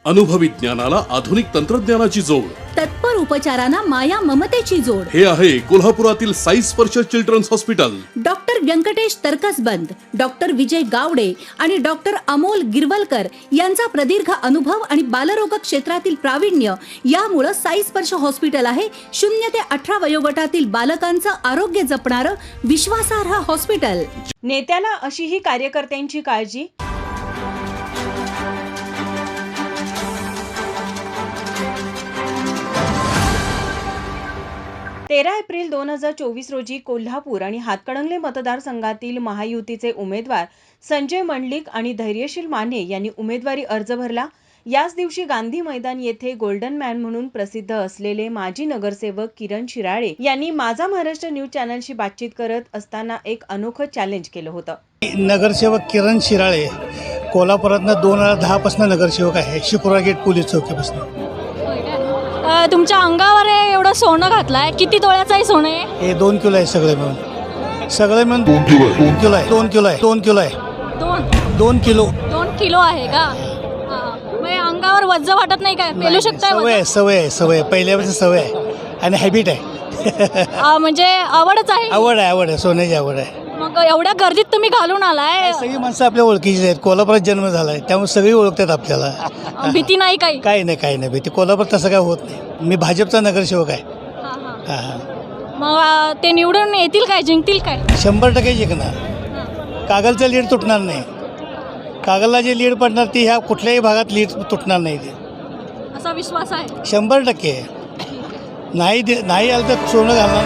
अनुभवी ज्ञानाला आधुनिक तंत्रज्ञानाची जोड, तत्पर उपचारांना माया ममतेची जोड. हे आहे कोल्हापुरातील Sai Sparsh children's hospital. Doctor Venkatesh Tarkasband, doctor Vijay Gawade आणि डॉक्टर अमोल गिरवलकर यांचा प्रदीर्घ अनुभव आणि बालरोग क्षेत्रातील प्रावीण्य यामुळे साई स्पर्श हॉस्पिटल आहे 0 ते 18 वयोगटातील बालकांचं आरोग्य जपणारं विश्वासार्ह हॉस्पिटल. नेत्याला अशी ही कार्यकर्त्यांची काळजी. तेरा एप्रिल 2024 रोजी कोल्हापूर आणि हातकणंगले मतदारसंघातील महायुतीचे उमेदवार संजय मंडलिक आणि धैर्यशील माने यांनी उमेदवारी अर्ज भरला. याच दिवशी गांधी मैदान येथे गोल्डन मॅन म्हणून प्रसिद्ध असलेले माजी नगरसेवक किरण शिराळे यांनी माझा महाराष्ट्र न्यूज चॅनलशी बातचीत करत असताना एक अनोखं चॅलेंज केलं होतं. नगरसेवक किरण शिराळे कोल्हापुरातनं 2010 पासून नगरसेवक आहे, शुक्रवार गेट पोलीस चौकीपासून. तुमच्या अंगावर एवढं सोनं घातलंय, किती तोळ्याचं आहे सोनं? हे 2 किलो आहे सगळे मिळून. 2 किलो आहे. 2 किलो आहे. 2 किलो आहे. 2 किलो 2 किलो आहे का? मग अंगावर वज्ज वाटत नाही काय? पेलू शकताय? सवय पहिल्यापासून सवय आहे आणि हॅबिट आहे. म्हणजे आवडच आहे? आवड आहे, सोन्याची आवड आहे. मग एवढ्या गर्दीत तुम्ही घालून आलाय? सगळी माणसं आपल्या ओळखीची आहेत. कोल्हापुरात जन्म झालाय त्यामुळे सगळी ओळखतात आपल्याला. भीती नाही काही? काही नाही भीती. कोल्हापूर तसं काय होत नाही. मी भाजपचा नगरसेवक आहे. मग ते निवडून येतील काय, जिंकतील काय? 100% जिंकणार. कागलचं लीड तुटणार नाही. कागलला जे लीड पडणार ती ह्या कुठल्याही भागात लीड तुटणार नाही. ते असा विश्वास आहे? 100%. नाही आलं तर सोनं घालणार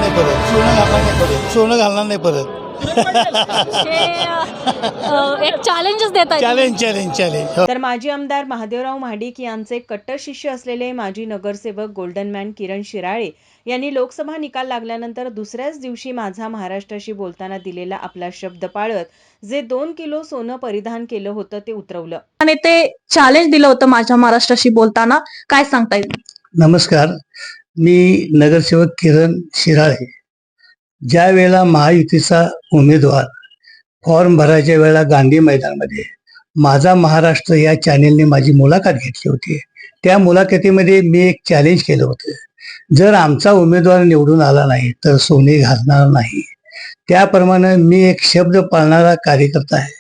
नाही परत. एक चॅलेंजच देत आहे. चॅलेंज. तर माजी आमदार महादेवराव महाडिक यांचे कट्टर शिष्य असलेले माजी नगरसेवक गोल्डन मॅन किरण शिराळे यांनी लोकसभा निकाल लागल्यानंतर दुसऱ्याच दिवशी माझा महाराष्ट्राशी बोलताना दिलेला आपला शब्द पाळत जे 2 किलो सोनं परिधान केलं होतं ते उतरवलं आणि ते चॅलेंज दिलं होतं माझ्या महाराष्ट्राशी बोलताना. काय सांगता येईल? नमस्कार, मी नगरसेवक किरण शिराळे. ज्या वेळेला महायुतीचा उमेदवार फॉर्म भरायच्या वेळेला गांधी मैदानामध्ये माझा महाराष्ट्र या चॅनेलने माझी मुलाखत घेतली होती. त्या मुलाखतीमध्ये मी एक चॅलेंज केलं होतं, जर आमचा उमेदवार निवडून आला नाही तर सोने घालणार नाही. त्याप्रमाणे मी एक शब्द पाळणारा कार्यकर्ता आहे.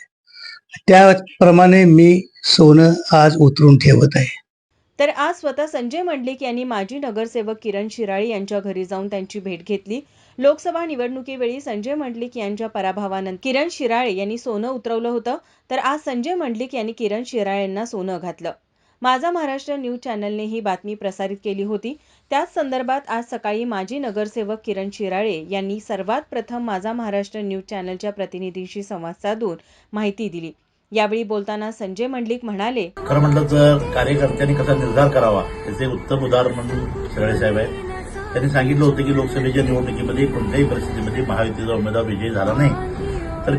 त्याप्रमाणे मी सोनं आज उतरून ठेवत आहे. तर आज स्वतः संजय मंडलिक यांनी माजी नगरसेवक किरण शिराळे यांच्या घरी जाऊन त्यांची भेट घेतली. लोकसभा निवडणुकीवेळी संजय मंडलिक यांच्या पराभवानंतर किरण शिराळे यांनी सोनं उतरवलं होतं. तर आज संजय मंडलिक यांनी किरण शिराळे यांना सोनं घातलं. माझा महाराष्ट्र न्यूज चॅनलने ही बातमी प्रसारित केली होती. त्याच संदर्भात आज सकाळी माजी नगरसेवक किरण शिराळे यांनी सर्वात प्रथम माझा महाराष्ट्र न्यूज चॅनलच्या प्रतिनिधींशी संवाद साधून माहिती दिली. यावेळी बोलताना संजय मंडलिक म्हणाले, खरं म्हटलं तर कार्यकर्त्यांनी कसा निर्धार करावा त्याचे उत्तम उदाहरण म्हणून शिराळे साहेब आहेत. त्यांनी सांगितलं होतं की लोकसभेच्या निवडणुकीमध्ये कोणत्याही परिस्थितीमध्ये महायुतीचा उमेदवार विजयी झाला नाही तर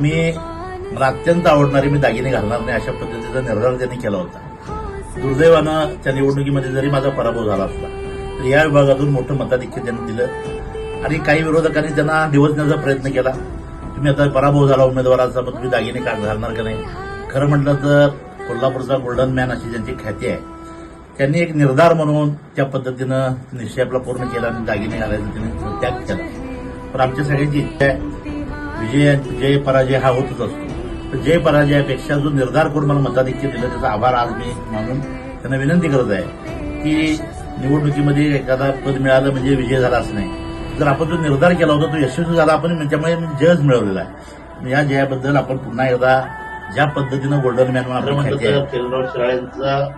मला अत्यंत आवडणारे मी दागिने घालणार नाही अशा पद्धतीचा निर्धार त्यांनी केला होता. दुर्दैवानं त्या निवडणुकीमध्ये जरी माझा पराभव झाला असला तर या विभागातून मोठं मताधिक्य त्यांनी दिलं आणि काही विरोधकांनी त्यांना डिवचण्याचा प्रयत्न केला. तुम्ही आता पराभव झाला उमेदवाराचा मग तुम्ही दागिने का घालणार का नाही. खरं म्हटलं तर कोल्हापूरचा गोल्डन मॅन अशी ज्यांची ख्याती आहे त्यांनी एक निर्धार म्हणून त्या पद्धतीनं निश्चय आपला पूर्ण केला आणि दागिने घालायचा त्यांनी त्याग केला. पण आमच्या सगळ्यांची इच्छा आहे जय पराजय हा होतच असतो. तर जय पराजयापेक्षा जो निर्धार करून मला मताधिक्य दिलं त्याचा आभार आज मी मानून त्यांना विनंती करत आहे की निवडणुकीमध्ये एखादा पद मिळालं म्हणजे विजय झाला असं नाही. जर आपण जो निर्धार केला होता तो यशस्वी झाला आपण त्यामुळे जयच मिळवलेला आहे. या जयाबद्दल आपण पुन्हा एकदा ज्या पद्धतीनं गोल्डन मॅन आपण शिराळेंचा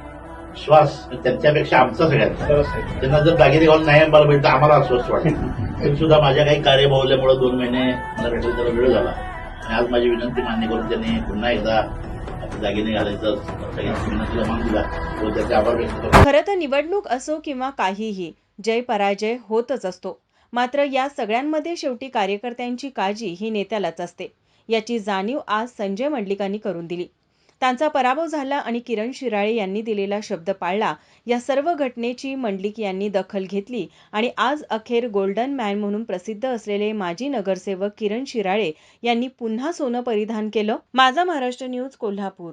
श्वास त्यांच्यापेक्षा आमचा सगळ्यांचा. त्यांना जर दागिने घालून नाही मला भेटलं आम्हाला अस्वस्थ वाटतं. तरी सुद्धा माझ्या काही कार्यभावल्यामुळे 2 महिने मला भेटायला त्याला वेळ झाला आणि आज माझी विनंती मान्य करून त्यांनी पुन्हा एकदा दागिने घालायचं सगळ्यांची विनंतीला मान दिला व त्याचे आभार व्यक्त करतो. खरं तर निवडणूक असो किंवा काहीही जय पराजय होतच असतो. मात्र या सगळ्यांमध्ये शेवटी कार्यकर्त्यांची काळजी ही नेत्यालाच असते. याची जाणीव आज संजय मंडलिकांनी करून दिली. त्यांचा पराभव झाला आणि किरण शिराळे यांनी दिलेला शब्द पाळला. या सर्व घटनेची मंडलिक यांनी दखल घेतली आणि आज अखेर गोल्डन मॅन म्हणून प्रसिद्ध असलेले माजी नगरसेवक किरण शिराळे यांनी पुन्हा सोनं परिधान केलं. माझा महाराष्ट्र न्यूज कोल्हापूर.